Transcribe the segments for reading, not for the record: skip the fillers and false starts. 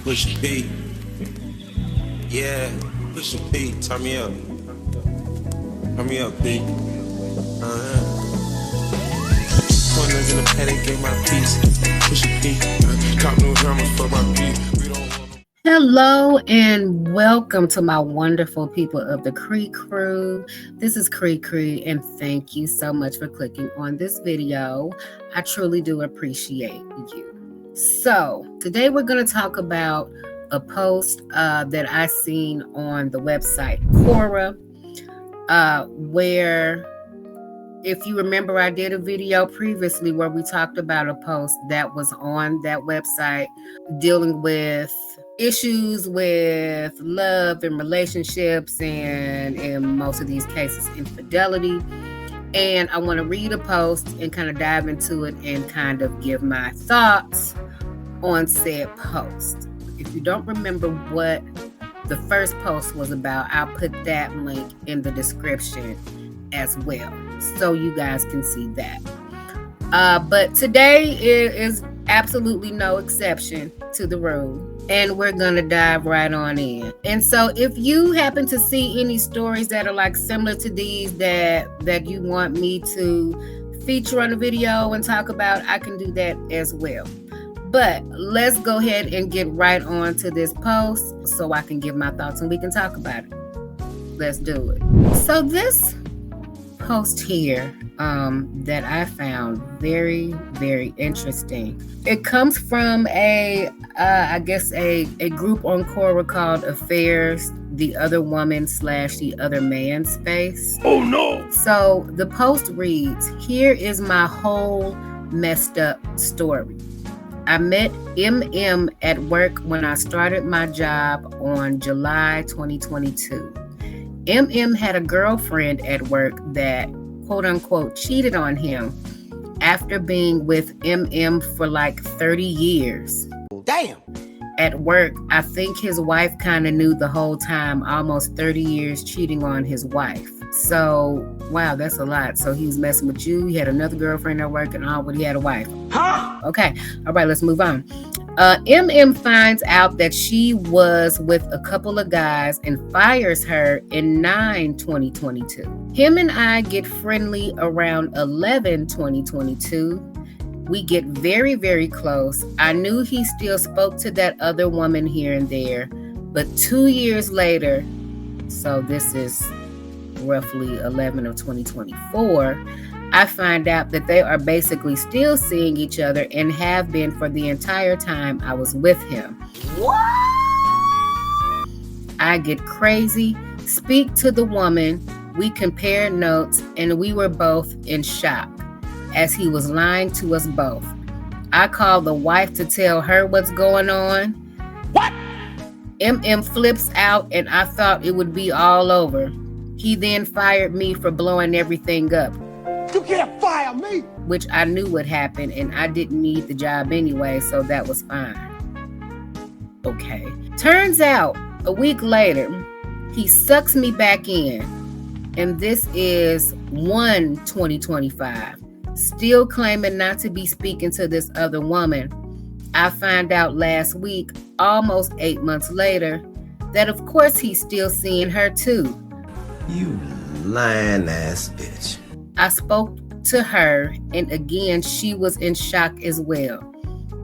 Push P. Yeah, push P. Turn me up. Turn me up, P. Corners in the paddock, get my piece. Push P. Cop new hammers for my P. Hello and welcome to my wonderful people of the Creek Crew. This is Creek Crew and thank you so much for clicking on this video. I truly do appreciate you. So today we're going to talk about a post that I seen on the website Quora, where, if you remember, I did a video previously where we talked about a post that was on that website dealing with issues with love and relationships and in most of these cases infidelity. And I want to read a post and kind of dive into it and kind of give my thoughts on said post. If you don't remember what the first post was about, I'll put that link in the description as well, so you guys can see that. But today is absolutely no exception to the rule, and we're gonna dive right on in. And so if you happen to see any stories that are like similar to these that you want me to feature on the video and talk about, I can do that as well. But let's go ahead and get right on to this post so I can give my thoughts and we can talk about it. Let's do it. So this post here that I found very, very interesting. It comes from a group on Quora called Affairs, the Other Woman / the Other Man Space. Oh no! So the post reads, "Here is my whole messed up story. I met MM at work when I started my job on July 2022. MM had a girlfriend at work that, quote unquote, cheated on him after being with MM for like 30 years. Damn! At work, I think his wife kind of knew the whole time, almost 30 years cheating on his wife. So, wow, that's a lot. So he was messing with you, he had another girlfriend at work, and all, but he had a wife. Huh? Okay, all right, let's move on. MM finds out that she was with a couple of guys and fires her in 9/2022. Him and I get friendly around 11/2022. We get very, very close. I knew he still spoke to that other woman here and there, but 2 years later, so this is roughly 11 of 2024, I find out that they are basically still seeing each other and have been for the entire time I was with him. What? I get crazy, speak to the woman, we compare notes, and we were both in shock as he was lying to us both. I called the wife to tell her what's going on. What? MM flips out and I thought it would be all over. He then fired me for blowing everything up. You can't fire me! Which I knew would happen and I didn't need the job anyway, so that was fine. Okay. Turns out, a week later, he sucks me back in. And this is 1/2025. Still claiming not to be speaking to this other woman. I find out last week, almost 8 months later, that of course he's still seeing her too. You lying ass bitch. I spoke to her, and again, she was in shock as well.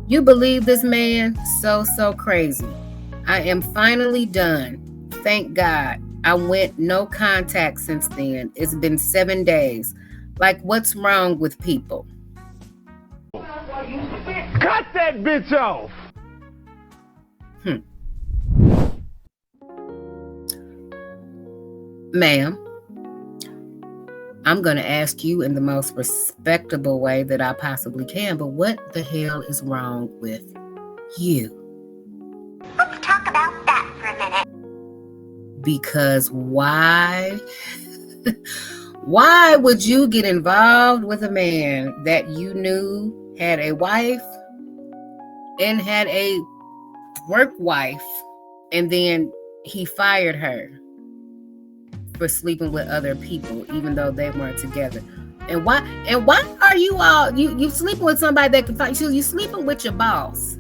You believe this man? So crazy. I am finally done. Thank God. I went no contact since then. It's been 7 days. Like, what's wrong with people?" Cut that bitch off! Ma'am, I'm going to ask you in the most respectable way that I possibly can, but what the hell is wrong with you? Let's talk about that for a minute. Because why? Why would you get involved with a man that you knew had a wife and had a work wife, and then he fired her for sleeping with other people, even though they weren't together? And why are you all? You sleeping with somebody that can fight you? You sleeping with your boss?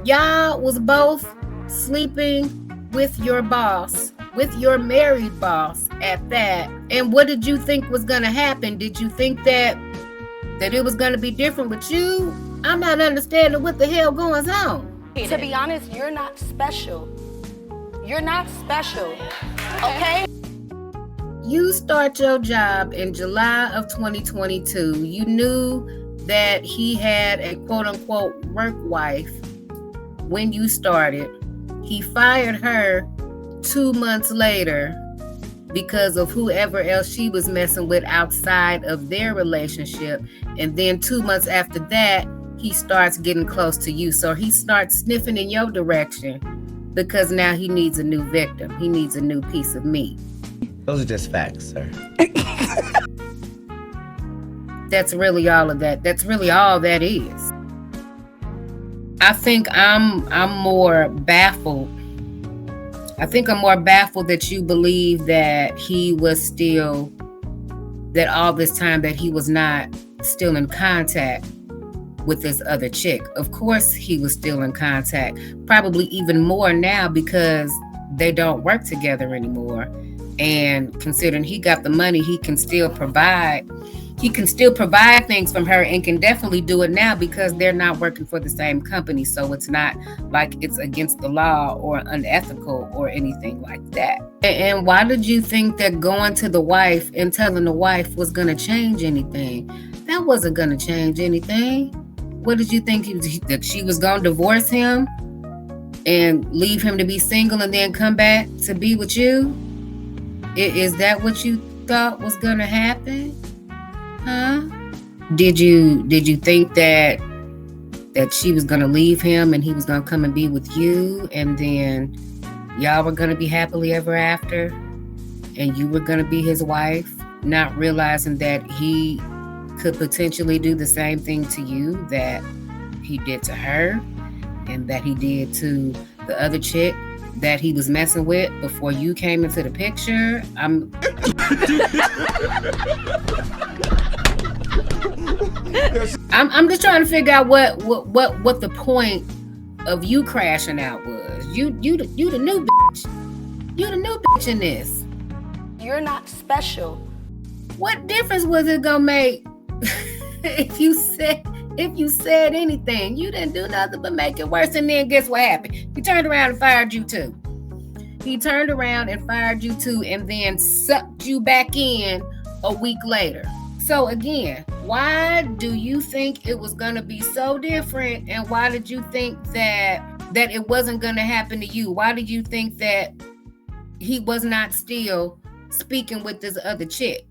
Y'all was both sleeping with your boss, with your married boss at that. And what did you think was gonna happen? Did you think that it was gonna be different with you? I'm not understanding what the hell going on. To be honest, you're not special. You're not special, okay? You start your job in July of 2022. You knew that he had a quote-unquote work wife when you started. He fired her 2 months later because of whoever else she was messing with outside of their relationship. And then 2 months after that, he starts getting close to you. So he starts sniffing in your direction because now he needs a new victim. He needs a new piece of meat. Those are just facts, sir. That's really all of that. That's really all that is. I think I'm more baffled. I think I'm more baffled that you believe that he was still, that all this time that he was not still in contact with this other chick. Of course he was still in contact, probably even more now because they don't work together anymore. And considering he got the money, he can still provide things from her and can definitely do it now because they're not working for the same company. So it's not like it's against the law or unethical or anything like that. And why did you think that going to the wife and telling the wife was going to change anything? That wasn't going to change anything. What did you think? That she was going to divorce him and leave him to be single and then come back to be with you? Is that what you thought was going to happen? Huh? Did you think that she was going to leave him and he was going to come and be with you and then y'all were going to be happily ever after and you were going to be his wife, not realizing that he could potentially do the same thing to you that he did to her and that he did to the other chick that he was messing with before you came into the picture? I'm just trying to figure out what the point of you crashing out was. You the new bitch. You the new bitch in this. You're not special. What difference was it gonna make if you said anything? You didn't do nothing but make it worse. And then guess what happened? He turned around and fired you too. He turned around and fired you too, and then sucked you back in a week later. So again, why do you think it was gonna be so different? And why did you think that it wasn't gonna happen to you? Why did you think that he was not still speaking with this other chick?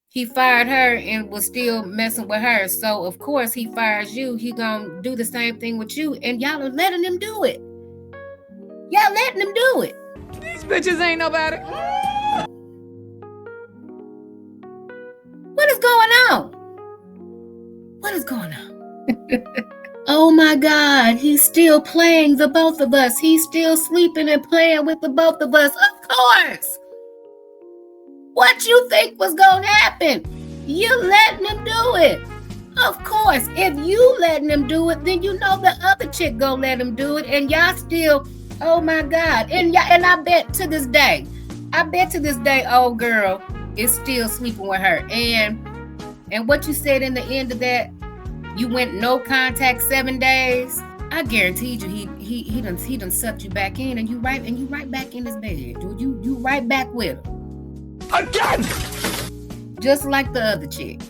He fired her and was still messing with her. So of course he fires you. He gonna do the same thing with you. And y'all are letting him do it. Y'all letting him do it. These bitches ain't nobody. What is going on? What is going on? Oh my God, he's still playing the both of us. He's still sleeping and playing with the both of us. Of course. What you think was gonna happen? You letting him do it. Of course, if you letting him do it, then you know the other chick gonna let him do it, and y'all still, oh my God. And I bet to this day, old girl is still sleeping with her. And what you said in the end of that, you went no contact 7 days. I guaranteed you he done sucked you back in, and you right back in his bed. Dude, you right back with him. Again! Just like the other chick.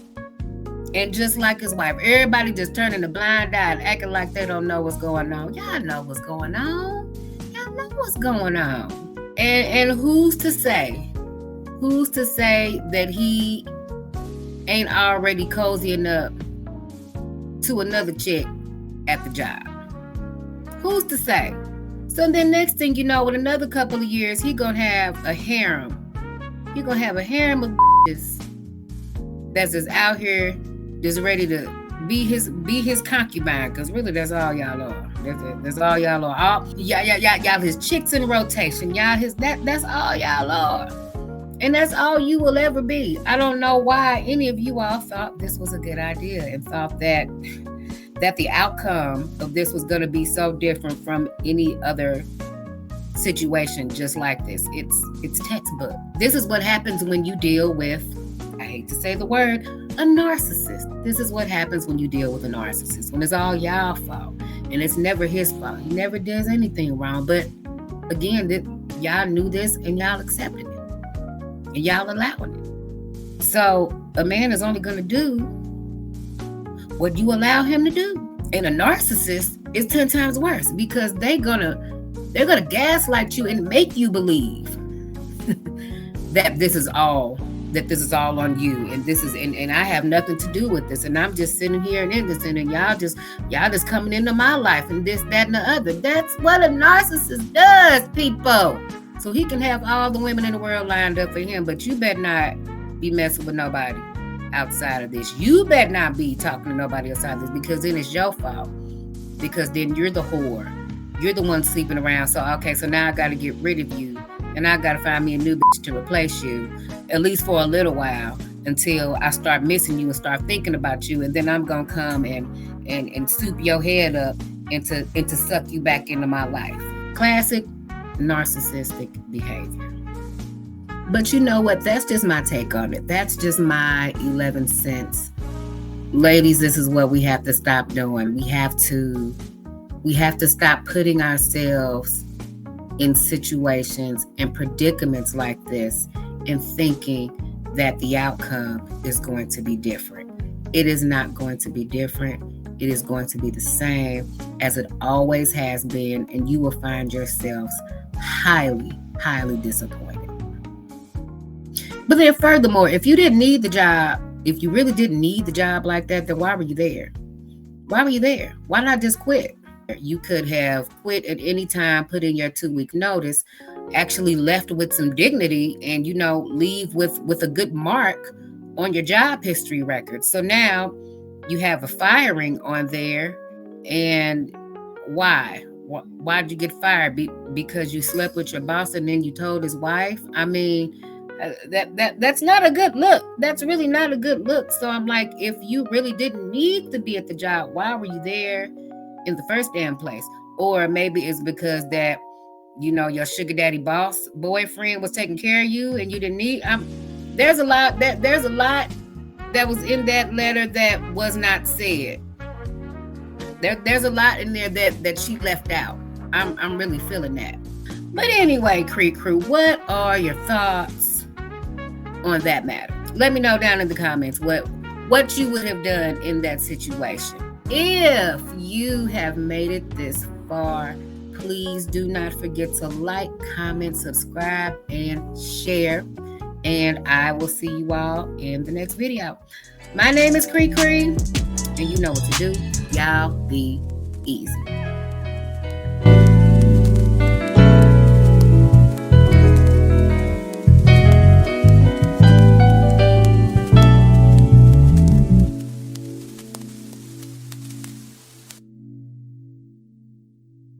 And just like his wife. Everybody just turning a blind eye and acting like they don't know what's going on. Y'all know what's going on. Y'all know what's going on. And who's to say that he ain't already cozying up to another chick at the job? Who's to say? So then next thing you know, in another couple of years, he gonna have a harem. He gonna have a harem of bitches that's just out here, just ready to be his concubine. Cause really, that's all y'all are. That's all y'all are. Y'all his chicks in rotation. Y'all that's all y'all are. And that's all you will ever be. I don't know why any of you all thought this was a good idea and thought that the outcome of this was going to be so different from any other situation just like this. It's textbook. This is what happens when you deal with, I hate to say the word, a narcissist. This is what happens when you deal with a narcissist, when it's all y'all fault and it's never his fault. He never does anything wrong. But again, y'all knew this and y'all accepted it and y'all allowing it. So a man is only going to do what you allow him to do. And a narcissist is 10 times worse because they're gonna gaslight you and make you believe that this is all on you, and this is and I have nothing to do with this, and I'm just sitting here and innocent, and y'all just coming into my life and this, that, and the other. That's what a narcissist does, people. So he can have all the women in the world lined up for him, but you better not be messing with nobody outside of this. You better not be talking to nobody outside of this, because then it's your fault. Because then you're the whore. You're the one sleeping around. So, okay, so now I got to get rid of you. And I got to find me a new bitch to replace you, at least for a little while, until I start missing you and start thinking about you. And then I'm going to come and soup your head up and to suck you back into my life. Classic narcissistic behavior. But you know what? That's just my take on it. That's just my 11 cents. Ladies, this is what we have to stop doing. We have to stop putting ourselves in situations and predicaments like this and thinking that the outcome is going to be different. It is not going to be different. It is going to be the same as it always has been, and you will find yourselves highly, highly disappointed. But then furthermore, if you didn't need the job, if you really didn't need the job like that, then why were you there? Why were you there? Why not just quit? You could have quit at any time, put in your 2-week notice, actually left with some dignity, and, leave with a good mark on your job history record. So now you have a firing on there. And why? Why did you get fired? Because you slept with your boss and then you told his wife? I mean, that's not a good look. That's really not a good look. So I'm like, if you really didn't need to be at the job, why were you there in the first damn place? Or maybe it's because that, your sugar daddy boss boyfriend was taking care of you and you didn't need. There's a lot that was in that letter that was not said. There's a lot in there that she left out. I'm really feeling that. But anyway, Creek Crew, what are your thoughts on that matter? Let me know down in the comments what you would have done in that situation. If you have made it this far, please do not forget to like, comment, subscribe, and share. And I will see you all in the next video. My name is Creek Creek, and you know what to do. Y'all be easy.